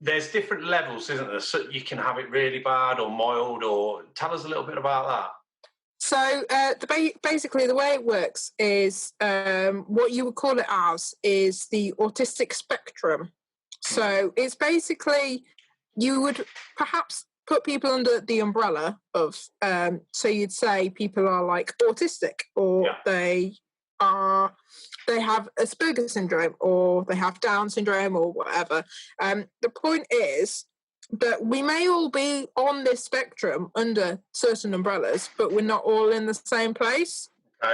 there's different levels, isn't there? So you can have it really bad or mild, or tell us a little bit about that. So basically the way it works is what you would call it as is the autistic spectrum. So it's basically, you would perhaps put people under the umbrella of, so you'd say people are like autistic, or they have Aspergers syndrome, or they have Down syndrome, or whatever. The point is that we may all be on this spectrum under certain umbrellas, but we're not all in the same place,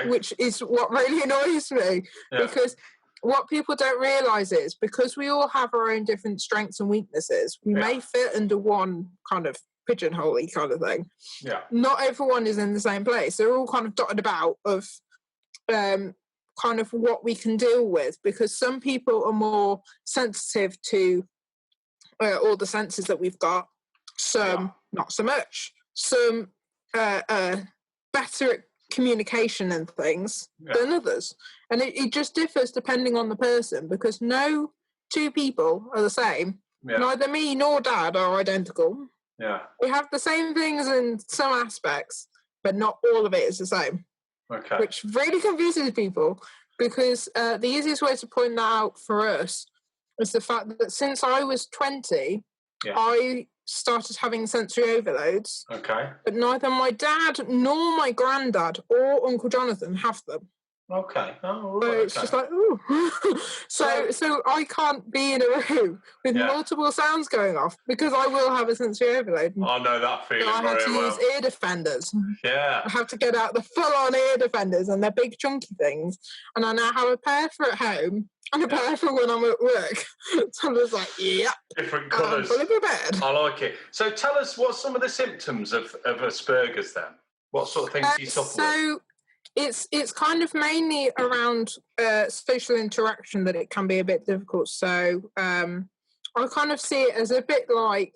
which is what really annoys me. Because what people don't realise is, because we all have our own different strengths and weaknesses, we may fit under one kind of pigeonhole-y kind of thing. Not everyone is in the same place. They're all kind of dotted about of kind of what we can deal with, because some people are more sensitive to all the senses that we've got, some not so much, some better at communication and things than others, and it just differs depending on the person, because no two people are the same. Neither me nor Dad are identical. We have the same things in some aspects, but not all of it is the same, which really confuses people, because the easiest way to point that out for us is the fact that since I was 20, I started having sensory overloads. But neither my dad nor my granddad or Uncle Jonathan have them. So it's just like, ooh. so I can't be in a room with multiple sounds going off, because I will have a sensory overload. I know that feeling. I had to use ear defenders. I have to get out the full-on ear defenders, and they're big chunky things. And I now have a pair for at home and a pair for when I'm at work. So I'm just like, different colours. Fully prepared. I like it. So tell us, what's some of the symptoms of Asperger's then? What sort of things do you suffer with? It's kind of mainly around social interaction that it can be a bit difficult. So I kind of see it as a bit like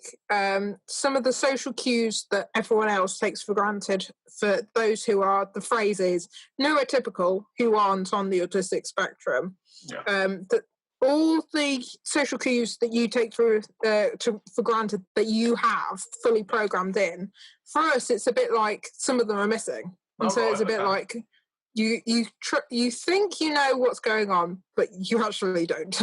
some of the social cues that everyone else takes for granted for those who are, the phrase is, neurotypical, who aren't on the autistic spectrum. That all the social cues that you take through for granted that you have fully programmed in, for us it's a bit like some of them are missing. And so it's a bit like you think you know what's going on, but you actually don't.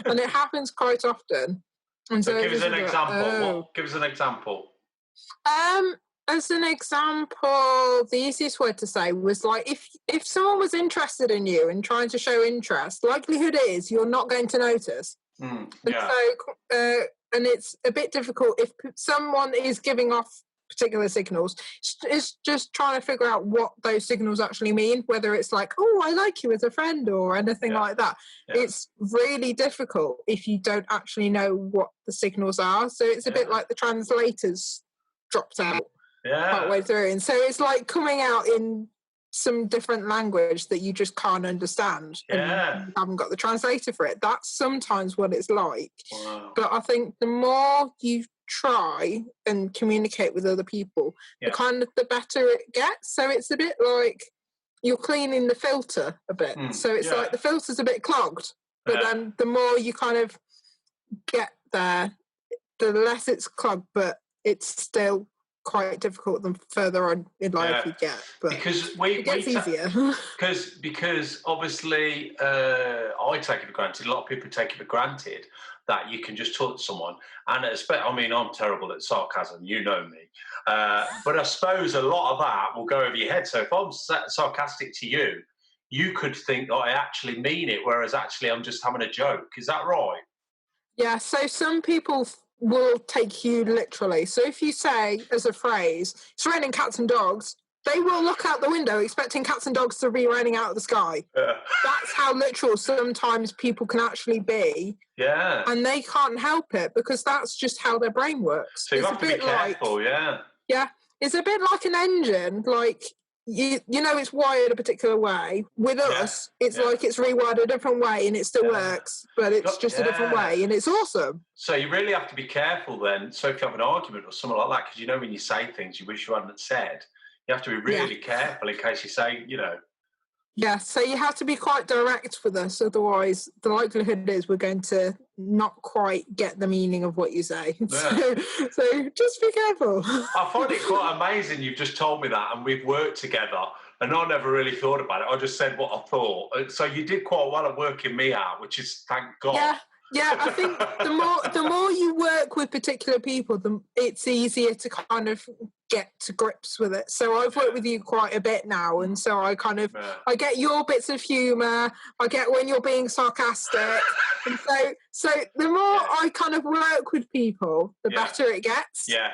And it happens quite often. And so give us an example. Give us an example. As an example, the easiest word to say was like, if someone was interested in you and trying to show interest, likelihood is you're not going to notice. And it's a bit difficult if someone is giving off particular signals. It's just trying to figure out what those signals actually mean, whether it's like, oh, I like you as a friend, or anything like that. It's really difficult if you don't actually know what the signals are. So it's a bit like the translators dropped out partway through, and so it's like coming out in some different language that you just can't understand, and you haven't got the translator for it. That's sometimes what it's like. But I think the more you try and communicate with other people, the better it gets. So it's a bit like you're cleaning the filter a bit. So it's like the filter's a bit clogged, but then the more you kind of get there, the less it's clogged, but it's still quite difficult the further on in life you get. But because it gets easier. Because obviously I take it for granted, a lot of people take it for granted that you can just talk to someone, and I mean, I'm terrible at sarcasm, you know me, but I suppose a lot of that will go over your head. So if I'm sarcastic to you, you could think that I actually mean it, whereas actually I'm just having a joke. Is that right? Yeah, so some people will take you literally. So if you say as a phrase, it's raining cats and dogs, they will look out the window expecting cats and dogs to be raining out of the sky. That's how literal sometimes people can actually be. And they can't help it, because that's just how their brain works. So you have to be careful, Yeah, it's a bit like an engine. Like, you know, it's wired a particular way. With us, it's like it's rewired a different way and it still works, but it's just a different way, and it's awesome. So you really have to be careful then. So if you have an argument or something like that, because you know when you say things you wish you hadn't said, you have to be really careful in case you say, you know. Yeah, so you have to be quite direct with us, otherwise the likelihood is we're going to not quite get the meaning of what you say. Yeah. So just be careful. I find it quite amazing you've just told me that, and we've worked together, and I never really thought about it. I just said what I thought. So you did quite well at working me out, which is, thank God. Yeah, I think the more you work with particular people, it's easier to kind of get to grips with it. So I've worked with you quite a bit now, and so I kind of I get your bits of humour. I get when you're being sarcastic, and so the more I kind of work with people, the better it gets. Yeah.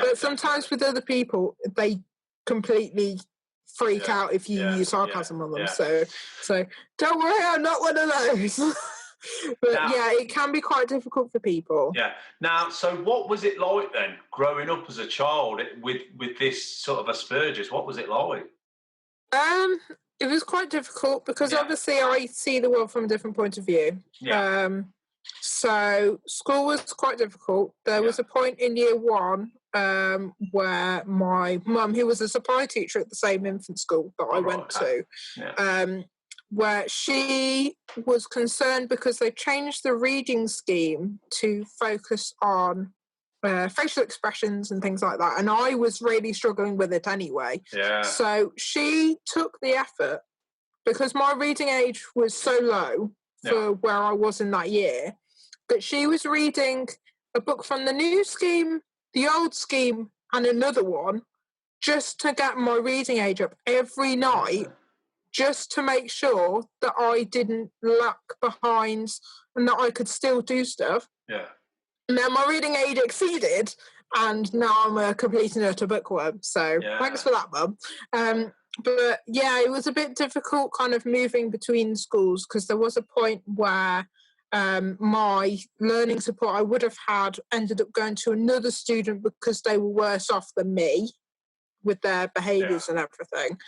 But sometimes with other people, they completely freak out if you use sarcasm on them. So don't worry, I'm not one of those. But now, it can be quite difficult for people. Yeah. Now, so what was it like then, growing up as a child with this sort of Aspergers? What was it like? It was quite difficult because obviously I see the world from a different point of view. Yeah. So school was quite difficult. There was a point in year one where my mum, who was a supply teacher at the same infant school that I went to, where she was concerned because they changed the reading scheme to focus on facial expressions and things like that. And I was really struggling with it anyway. Yeah. So she took the effort, because my reading age was so low for where I was in that year, that she was reading a book from the new scheme, the old scheme, and another one, just to get my reading age up every night. Just to make sure that I didn't lag behind and that I could still do stuff. Yeah. And then my reading age exceeded, and now I'm a complete and utter bookworm. So thanks for that, Mum. But it was a bit difficult kind of moving between schools, because there was a point where my learning support I would have had ended up going to another student because they were worse off than me with their behaviours and everything.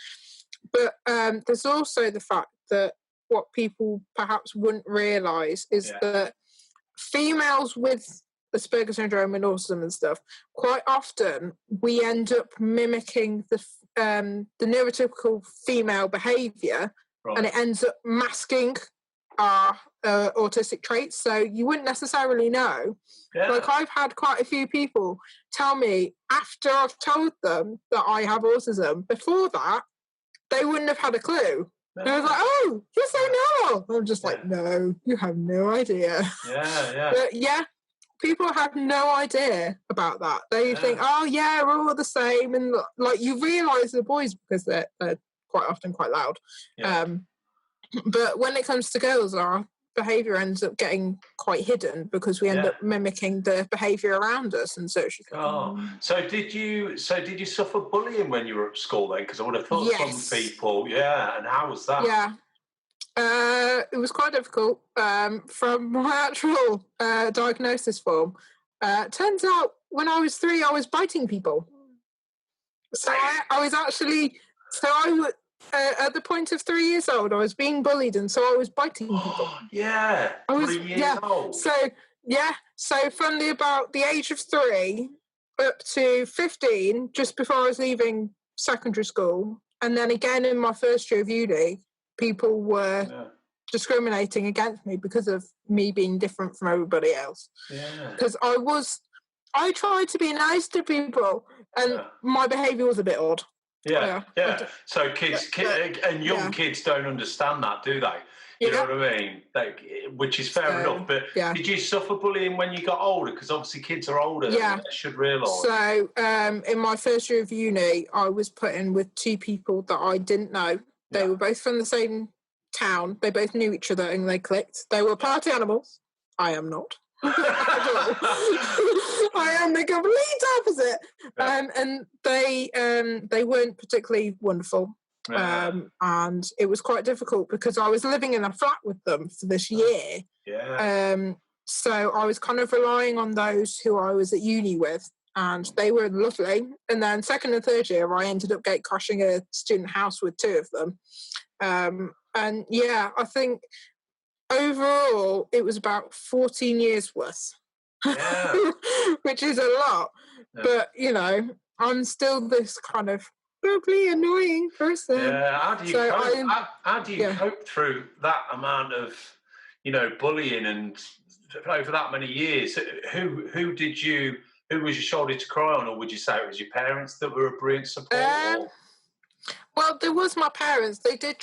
But there's also the fact that what people perhaps wouldn't realise is that females with Asperger's syndrome and autism and stuff, quite often we end up mimicking the neurotypical female behaviour, and it ends up masking our autistic traits. So you wouldn't necessarily know. Like, I've had quite a few people tell me after I've told them that I have autism. Before that, they wouldn't have had a clue. And I was like, oh, you're so normal. I'm just like, no, you have no idea. But people have no idea about that. They think, oh, yeah, we're all the same. And like, you realise the boys, because they're quite often quite loud. But when it comes to girls, our behaviour ends up getting quite hidden because we end up mimicking the behaviour around us, and so she's So did you suffer bullying when you were at school then? Because I would have thought some people, and how was that? It was quite difficult. From my actual diagnosis form, turns out when I was 3, I was biting people. So I was actually, at the point of 3 years old, I was being bullied, and so I was biting people. I was 3 years old. So from about the age of 3 up to 15, just before I was leaving secondary school, and then again in my first year of uni, people were discriminating against me because of me being different from everybody else. Because I tried to be nice to people, and my behaviour was a bit odd. So kids and young kids don't understand that, do they? You know what I mean? Which is fair enough. But did you suffer bullying when you got older? Because obviously kids are older. They should realise. So in my first year of uni, I was put in with 2 people that I didn't know. They were both from the same town. They both knew each other, and they clicked. They were party animals. I am not. I am the complete opposite. And they weren't particularly wonderful. And it was quite difficult because I was living in a flat with them for this year. So I was kind of relying on those who I was at uni with, and they were lovely. And then second and third year, I ended up gate crashing a student house with 2 of them. And I think overall, it was about 14 years worth, which is a lot. But, I'm still this kind of incredibly annoying person. Yeah, how do you So cope? How do you yeah. cope through that amount of, bullying and over that many years? Who did you? Who was your shoulder to cry on, or would you say it was your parents that were a brilliant support? Or Well, there was my parents. They did